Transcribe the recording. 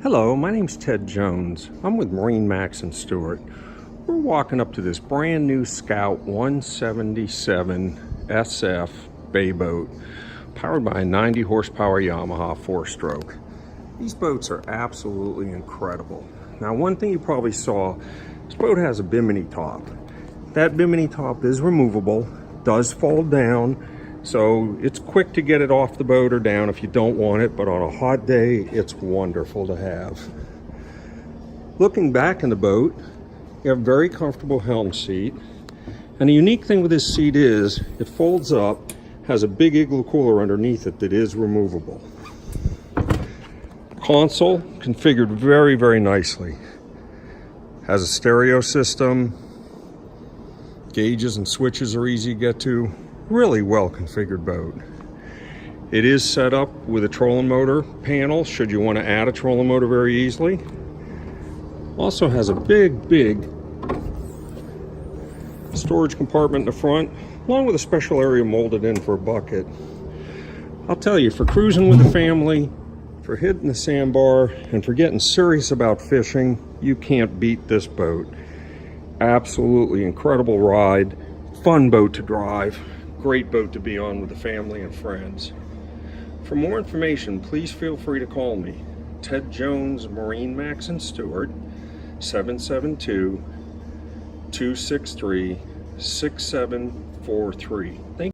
Hello, my name's Ted Jones. I'm with MarineMax in Stuart. We're walking up to this brand new Scout 177 SF bay boat, powered by a 90 horsepower Yamaha 4-stroke. These boats are absolutely incredible. Now, one thing you probably saw, this boat has a bimini top. That bimini top is removable, does fold down, so it's quick to get it off the boat or down if you don't want it, but on a hot day, it's wonderful to have. Looking back in the boat, you have a very comfortable helm seat. And the unique thing with this seat is it folds up, has a big igloo cooler underneath it that is removable. Console configured very, very nicely. Has a stereo system. Gauges and switches are easy to get to. Really well configured boat. It is set up with a trolling motor panel should you want to add a trolling motor very easily. Also has a big storage compartment in the front, along with a special area molded in for a bucket. I'll tell you, for cruising with the family, for hitting the sandbar, and for getting serious about fishing, you can't beat this boat. Absolutely incredible ride, fun boat to drive. Great boat to be on with the family and friends. For more information, please feel free to call me, Ted Jones, MarineMax in Stuart, 772-263-6743. Thank you.